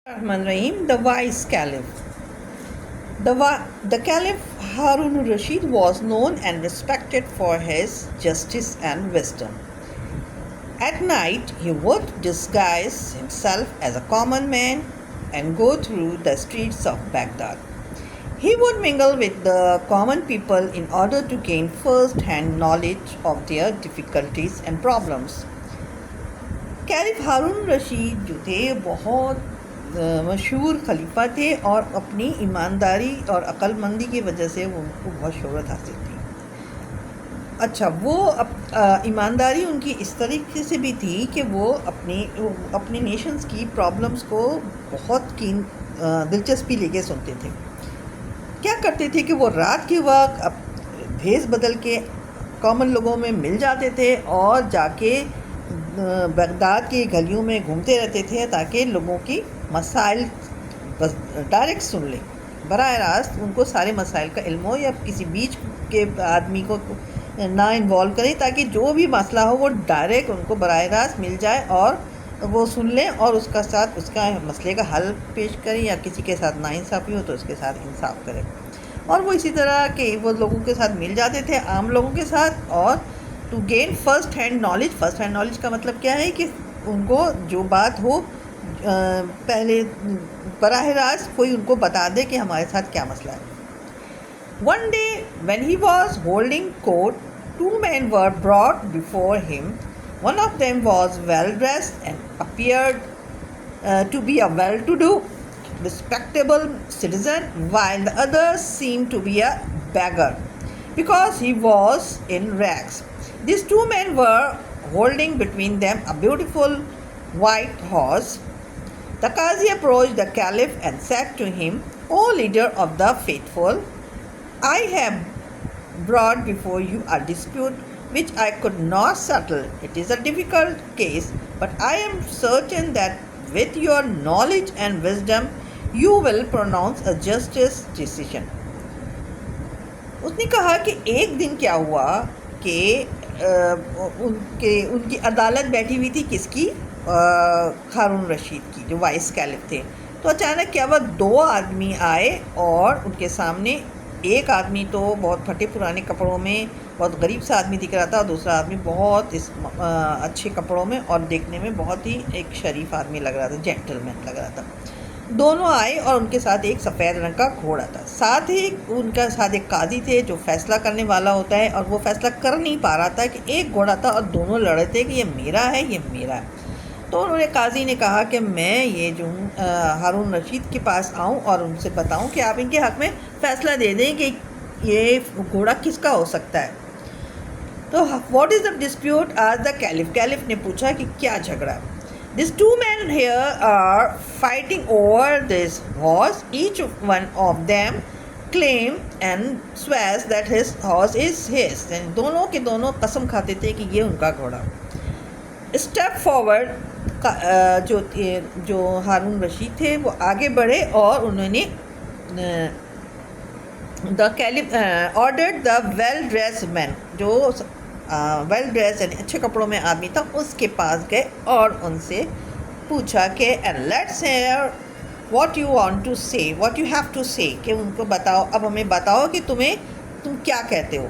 Rahman Rahim, the wise caliph. The caliph Harun al-Rashid was known and respected for his justice and wisdom. At night, he would disguise himself as a common man and go through the streets of Baghdad. He would mingle with the common people in order to gain first-hand knowledge of their difficulties and problems. Caliph Haroon Rashid जो थे बहुत मशहूर खलीफा थे और अपनी ईमानदारी और अक्लमंदी की वजह से वो उनको बहुत शोहरत हासिल थी। अच्छा, वो ईमानदारी उनकी इस तरीके से भी थी कि वो अपनी नेशंस की प्रॉब्लम्स को बहुत दिलचस्पी लेके सुनते थे। क्या करते थे कि वो रात के वक्त भेस बदल के कॉमन लोगों में मिल जाते थे और जाके बगदाद की गलियों में घूमते रहते थे ताकि लोगों की मसाइल बस डायरेक्ट सुन लें, बराह रास्त उनको सारे मसाइल का इल्म हो, या किसी बीच के आदमी को ना इन्वॉल्व करें ताकि जो भी मसला हो वो डायरेक्ट उनको बराह रास्त मिल जाए और वो सुन लें और उसका मसले का हल पेश करें, या किसी के साथ नाइंसाफ़ी हो तो उसके साथ इंसाफ करें। और वो इसी तरह के वो लोगों के साथ मिल जाते थे, आम लोगों के साथ, और to gain first hand knowledge. First hand knowledge का मतलब क्या है कि उनको जो बात हो पहले बराह रास्त कोई उनको बता दे कि हमारे साथ क्या मसला है। One day when he was holding court, two men were brought before him. One of them was well dressed and appeared to be a well-to-do, respectable citizen, while the other seemed to be a beggar because he was in rags. These two men were holding between them a beautiful white horse. The Qazi approached the Caliph and said to him, "O leader of the faithful, I have brought before you a dispute which I could not settle. It is a difficult case, but I am certain that with your knowledge and wisdom, you will pronounce a justice decision." उसने कहा कि एक दिन क्या हुआ कि उनकी अदालत बैठी हुई थी, किसकी? हारून रशीद की, जो वाइस कैलिफ थे। तो अचानक क्या हुआ, दो आदमी आए और उनके सामने एक आदमी तो बहुत फटे पुराने कपड़ों में, बहुत गरीब सा आदमी दिख रहा था, और दूसरा आदमी बहुत अच्छे कपड़ों में और देखने में बहुत ही एक शरीफ आदमी लग रहा था, जेंटलमैन लग रहा था। दोनों आए और उनके साथ एक सफ़ेद रंग का घोड़ा था, साथ ही उनका साथ एक काजी थे जो फैसला करने वाला होता है, और वो फैसला कर नहीं पा रहा था कि एक घोड़ा था और दोनों लड़े थे कि ये मेरा है, ये मेरा है। तो उन्होंने काजी ने कहा कि मैं ये जो हारून रशीद के पास आऊं और उनसे बताऊं कि आप इनके हक़ में फ़ैसला दे दें कि ये घोड़ा किसका हो सकता है। तो व्हाट इज़ द डिस्प्यूट? आज द कैलिफ ने पूछा कि क्या झगड़ा। These two men here are fighting over this horse. Each one of them claim and swears that his horse is his. दोनों के दोनों कसम खाते थे कि ये उनका घोड़ा। स्टेप फॉरवर्ड जो हारून रशीद थे वो आगे बढ़े और उन्होंने the caliph ordered the well dress man, जो वेल ड्रेस यानी अच्छे कपड़ों में आदमी था, उसके पास गए और उनसे पूछा कि and let's hear what you want to say, what you have to say, कि उनको बताओ, अब हमें बताओ कि तुम क्या कहते हो।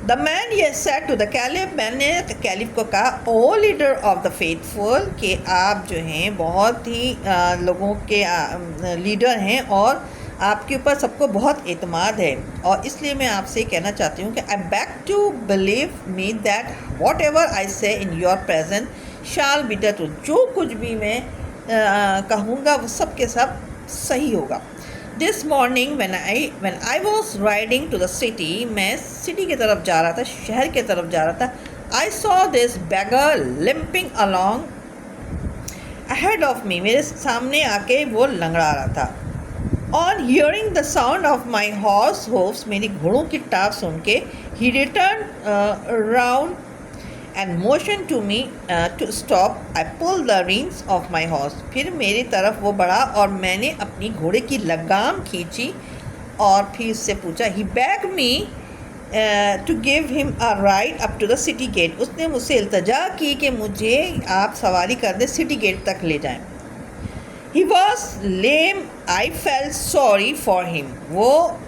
द मैन ये सेड टू द कैलिफ, मैंने कैलिफ को कहा, ओ लीडर ऑफ द फेथफुल, कि आप जो हैं बहुत ही लोगों के लीडर हैं और आपके ऊपर सबको बहुत एतमाद है, और इसलिए मैं आपसे कहना चाहती हूँ कि I beg to believe me that whatever I say in your presence shall be the truth, जो कुछ भी मैं कहूँगा वो सब के सब सही होगा। This morning when I was riding to the city, मैं सिटी की तरफ जा रहा था, शहर की तरफ जा रहा था, I saw this beggar limping along ahead of me, मेरे सामने आके वो लंगड़ा रहा था। On hearing the sound of my horse hoofs, मेरी घोड़ों की टाप सुन के, he returned around and motioned to me to stop. I pulled the reins of my horse. फिर मेरी तरफ वो बढ़ा और मैंने अपनी घोड़े की लगाम खींची और फिर उससे पूछा, he begged me to give him a ride up to the city gate. उसने मुझसे इल्तजा की कि मुझे आप सवारी कर दें, सिटी गेट तक ले जाएं। He was lame, I felt sorry for him. वो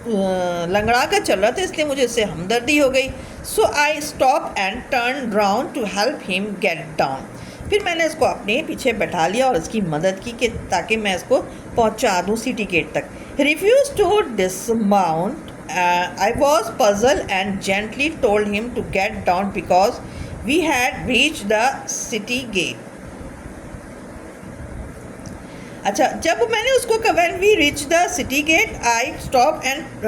लंगड़ा कर चल रहा था इसलिए मुझे इससे हमदर्दी हो गई। So I stop and turn round to help him get down. फिर मैंने इसको अपने पीछे बैठा लिया और इसकी मदद की कि ताकि मैं इसको पहुंचा दूँ सिटी गेट तक। Refuse to dismount. I was puzzled and gently told him to get down because we had reached the city gate. अच्छा, जब मैंने उसको कहा when we reached the city gate, I stopped and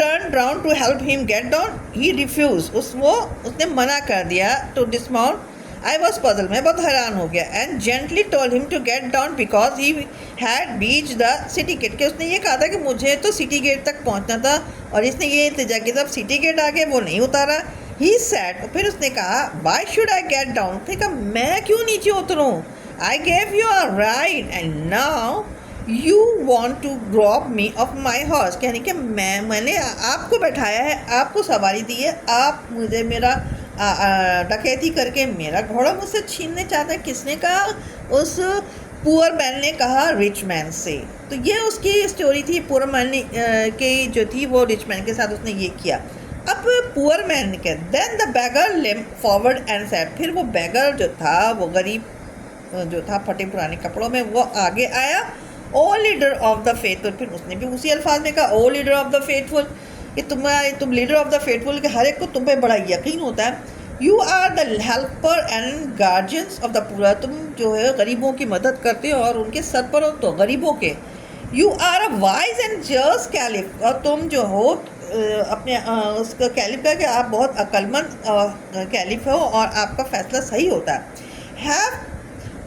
turned round to help him get down. He refused. उसने मना कर दिया to dismount. I was puzzled. मैं बहुत हैरान हो गया and gently told him to get down because he had reached the city gate. कि उसने ये कहा था कि मुझे तो सिटी गेट तक पहुंचना था और इसने ये इंतजार किया जब सिटी गेट आ गया वो नहीं उतारा। He said, फिर उसने कहा why should I get down? उसने कहा मैं क्यों नीचे उतरूं? I gave you a ride and now you want to drop me off my horse. यानी कि मैंने आपको बैठाया है, आपको सवारी दी है, आप मुझे मेरा डकैती करके मेरा घोड़ा मुझसे छीनने चाहते हैं। किसने कहा? उस पुअर मैन ने कहा रिच मैन से। तो ये उसकी स्टोरी थी। पुअर मैन के जो थी वो रिच मैन के साथ उसने ये किया। अब पुअर मैन ने कहा then the beggar limp forward and said. फिर वो बैगर जो था, वो गरीब जो था फटे पुराने कपड़ों में, वो आगे आया। ओ लीडर ऑफ द फेथफुल। फिर उसने भी उसी अल्फाज में कहा ओ लीडर ऑफ द फेथफुल, कि तुम लीडर ऑफ द फेथफुल के हर एक को तुम पे बड़ा यकीन होता है। You are the helper and guardians of the poor. तुम जो है गरीबों की मदद करते हो और उनके सरपर हो तो गरीबों के। You are a wise and just caliph. और तुम जो हो अपने उसका कैलिफ का कि आप बहुत अक्लमंद कैलिफ हो और आपका फैसला सही होता है। Have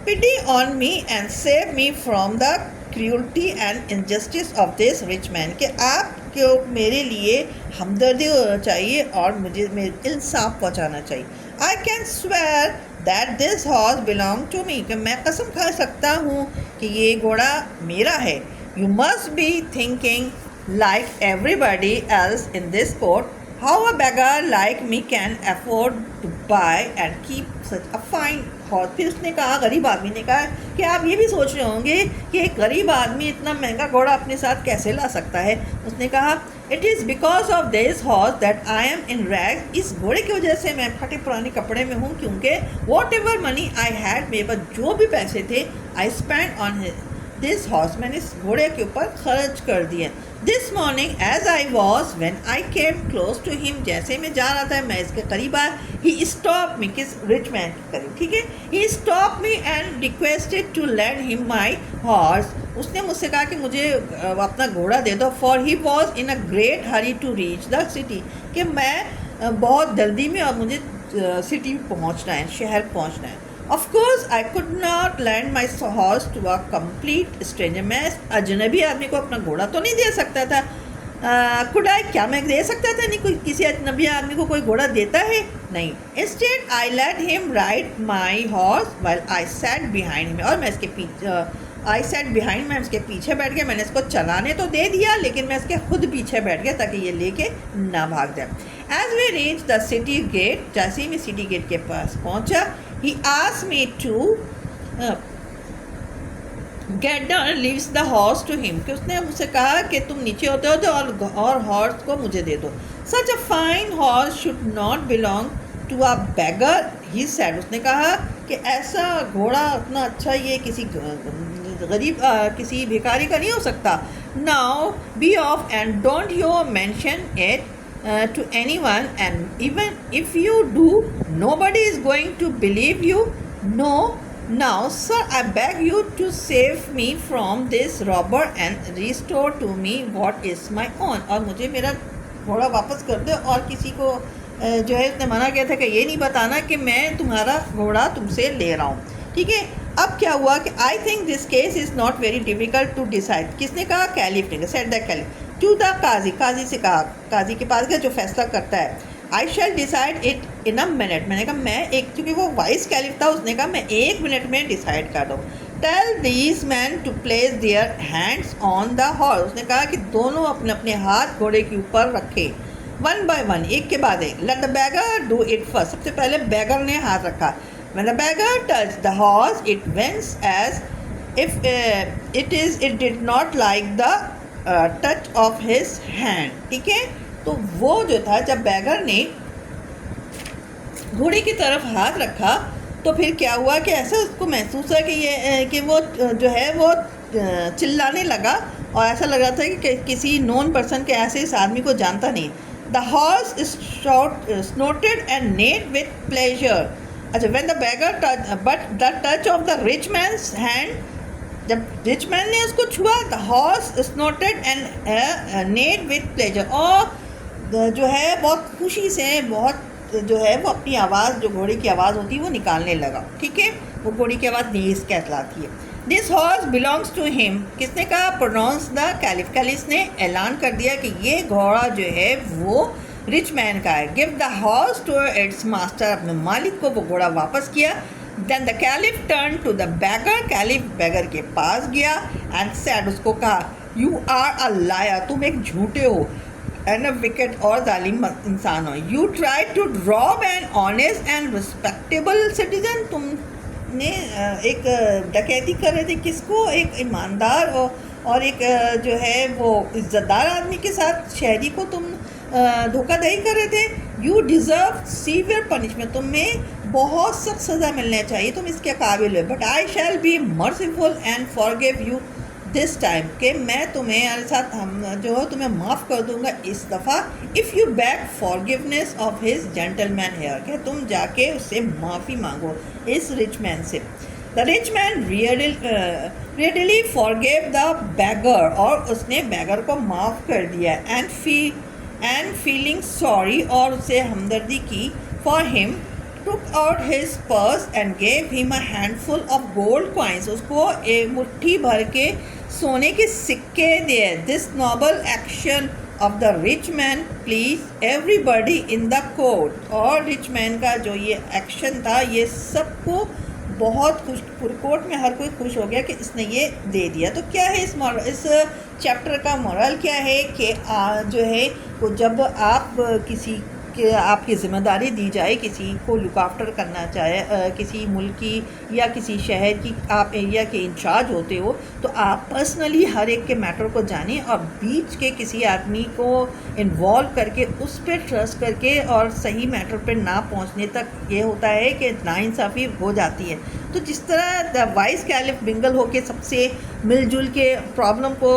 pity on me and save me from the cruelty and injustice of this rich man. कि आपको मेरे लिए हमदर्दी चाहिए और मुझे इंसाफ पहुंचाना चाहिए। I can swear that this horse belong to me. कि मैं कसम खा सकता हूँ कि ये घोड़ा मेरा है। You must be thinking like everybody else in this court how a beggar like me can afford to buy and keep such a fine horse। फिर उसने कहा, गरीब आदमी ने कहा कि आप ये भी सोच रहे होंगे कि एक गरीब आदमी इतना महंगा घोड़ा अपने साथ कैसे ला सकता है। उसने कहा it is because of this horse that I am in rag. इस घोड़े की वजह से मैं फटे पुराने कपड़े में हूँ, क्योंकि whatever money I had, मेरे पास जो भी पैसे थे I spend on this horse, मैंने इस घोड़े के ऊपर खर्च कर दिए। This morning as I was when I came close to him. जैसे मैं जा रहा था, मैं इसके करीब आया। ही स्टॉप मी, किस रिच मैन के करीब, ठीक है। He stop me and requested to lend him my horse. उसने मुझसे कहा कि मुझे अपना घोड़ा दे दो। For he was in a great hurry to reach the city. कि मैं बहुत जल्दी में और मुझे सिटी पहुंचना है, शहर पहुंचना है। Of course, I could not lend my horse to a complete stranger. मैं अजनबी आदमी को अपना घोड़ा तो नहीं दे सकता था। could I, क्या मैं दे सकता था? नहीं, कोई किसी अजनबी आदमी को कोई घोड़ा देता है? नहीं। Instead, I let him ride my horse while I sat behind him. और मैं इसके पीछे I sat behind, मैं इसके पीछे बैठ गया। मैंने इसको चलाने तो दे दिया, लेकिन मैं इसके खुद पीछे बैठ गया ताकि ये लेके ना भाग जाए। As we reached the city gate, जैसे ही मैं सिटी गेट के पास पहुंचा, he asked me to get down and leaves the horse to him। कि उसने मुझसे कहा कि तुम नीचे होते हो तो और हॉर्स को मुझे दे दो। Such a fine horse should not belong to a beggar, he said। उसने कहा कि ऐसा घोड़ा उतना अच्छा ये किसी गरीब किसी भिखारी का नहीं हो सकता। Now be off and don't you mention it to anyone, and even if you do, nobody is going to believe you. No, now sir, I beg you to save me from this robber and restore to me what is my own। और मुझे मेरा घोड़ा वापस कर दो। और किसी को जो है उसने मना किया था कि ये नहीं बताना कि मैं तुम्हारा घोड़ा तुमसे ले रहा हूँ, ठीक है। अब क्या हुआ कि I think this case is not very difficult to decide. किसने कहा? कैलिफ ने। Said the caliph to the qazi. काजी से कहा, काजी के पास गया जो फैसला करता है। I shall decide it in a minute. मैंने कहा मैं एक, क्योंकि वो वाइस कैलिफ था, उसने कहा मैं 1 मिनट में डिसाइड कर दूँ। Tell these man to place their hands on the horse. उसने कहा कि दोनों अपने अपने हाथ घोड़े के ऊपर रखे, वन बाय वन, एक के बाद एक। Let the bagger do it first. सबसे पहले बैगर ने हाथ रखा। When the beggar touched the horse, it went as it did not like the touch of his hand. ठीक है, तो वो जो था, जब बैगर ने घोड़े की तरफ हाथ रखा तो फिर क्या हुआ कि ऐसा उसको महसूस हुआ कि वो जो है वो चिल्लाने लगा, और ऐसा लग रहा था कि किसी नॉन पर्सन के, ऐसे इस आदमी को जानता नहीं. The horse snorted and neighed with pleasure. अच्छा, when the beggar touch but the touch of the rich man's hand, जब रिच मैन ने उसको छुआ, the horse snorted and neighed with pleasure, और जो है बहुत खुशी से, बहुत जो है वो अपनी आवाज़, जो घोड़े की आवाज़ होती है वो निकालने लगा. ठीक है, वो घोड़े की आवाज़ नेज कहलाती है. This horse belongs to him. किसने कहा? Pronounce the caliph. कैलिफ ने ऐलान कर दिया कि ये घोड़ा जो है वो रिच मैन का है. Give the horse to its master. अपने मालिक को वो घोड़ा वापस किया. Then the caliph turn to the beggar. Caliph beggar के पास गया एंड सेड, उसको कहा, यू आर अ लायर. तुम एक झूठे हो एंड अ विकेट, और जालिम इंसान हो. You try to rob an honest and respectable citizen. तुमने एक डकैती कर रहे थे. किसको? एक ईमानदार और एक जो है वो इज्जतदार आदमी के साथ, शहरी को तुम धोखाधड़ी कर रहे थे. You deserve severe punishment. तुम्हें बहुत सख्त सज़ा मिलनी चाहिए, तुम इसके काबिल हो. But I shall be merciful and forgive you this time. कि मैं तुम्हें साथ हम जो है तुम्हें माफ़ कर दूंगा इस दफ़ा. If you beg forgiveness of his gentleman here. कि तुम जाके उससे माफ़ी मांगो, इस रिच मैन से. The rich man really forgive the beggar. और उसने बैगर को माफ़ कर दिया. एंड फीलिंग सॉरी, और उससे हमदर्दी की. For him took out his purse and gave him a handful of gold coins. उसको एक मुट्ठी भर के सोने के सिक्के दिए. This noble action of the rich man pleased everybody in the court. और रिच मैन का जो ये एक्शन था, ये सबको बहुत खुश, कोर्ट में हर कोई खुश हो गया कि इसने ये दे दिया. तो क्या है इस चैप्टर का मोरल क्या है? कि जो है वो जब आप किसी कि आपकी ज़िम्मेदारी दी जाए, किसी को लुक आफ्टर करना चाहे, किसी मुल्क की या किसी शहर की आप एरिया के इंचार्ज होते हो, तो आप पर्सनली हर एक के मैटर को जानें, और बीच के किसी आदमी को इन्वॉल्व करके उस पर ट्रस्ट करके और सही मैटर पर ना पहुंचने तक ये होता है कि नाइंसाफ़ी हो जाती है. तो जिस तरह द वाइस कैलिफ मिंगल होके सबसे मिलजुल के प्रॉब्लम को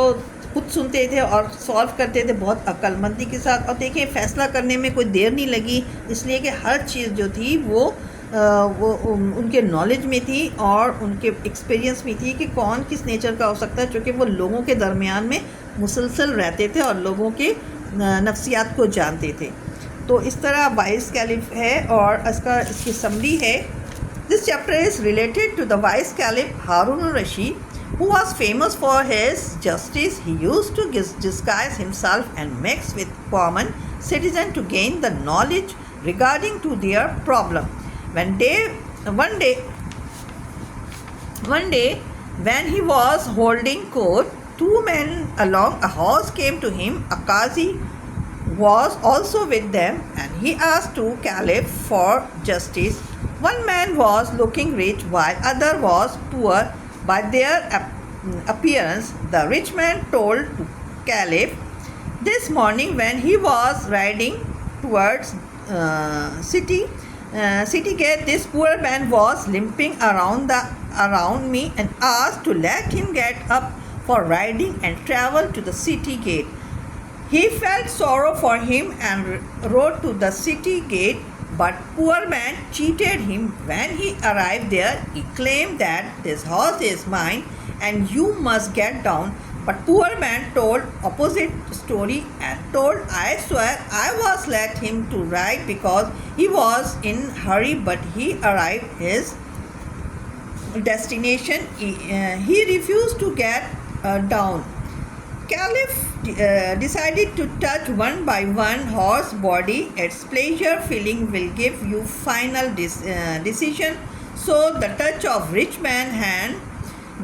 खुद सुनते थे और सॉल्व करते थे बहुत अक्लमंदी के साथ. और देखिए, फ़ैसला करने में कोई देर नहीं लगी, इसलिए कि हर चीज़ जो थी वो उनके नॉलेज में थी और उनके एक्सपीरियंस में थी कि कौन किस नेचर का हो सकता है, चूँकि वो लोगों के दरमियान में मुसलसल रहते थे और लोगों के नफ्सियात को जानते थे. तो इस तरह वाइस कैलिफ है, और इसकी समरी है. This chapter is related to the wise caliph Haroon Rashid, who was famous for his justice. He used to disguise himself and mix with common citizens to gain the knowledge regarding to their problem. One day, when he was holding court, two men along a horse came to him. A qazi was also with them, and he asked to Caliph for justice. One man was looking rich, while other was poor. By their appearance, the rich man told Caliph, this morning when he was riding towards city gate, this poor man was limping around me and asked to let him get up for riding and travel to the city gate. He felt sorrow for him and rode to the city gate. But poor man cheated him. When he arrived there, he claimed that this horse is mine and you must get down. But poor man told opposite story and told, I swear I was let him to ride because he was in hurry, but he arrived his destination. He refused to get down. Caliph decided to touch one by one horse body. Its pleasure feeling will give you final decision. So the touch of rich man hand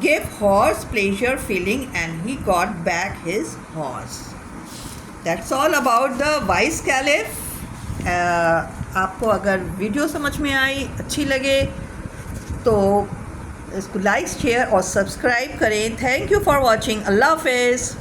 gave horse pleasure feeling, and he got back his horse. That's all about the wise caliph. आपको अगर video समझ में आई, अच्छी लगे, तो इसको like share और subscribe करें। Thank you for watching. अल्लाह हाफिज़।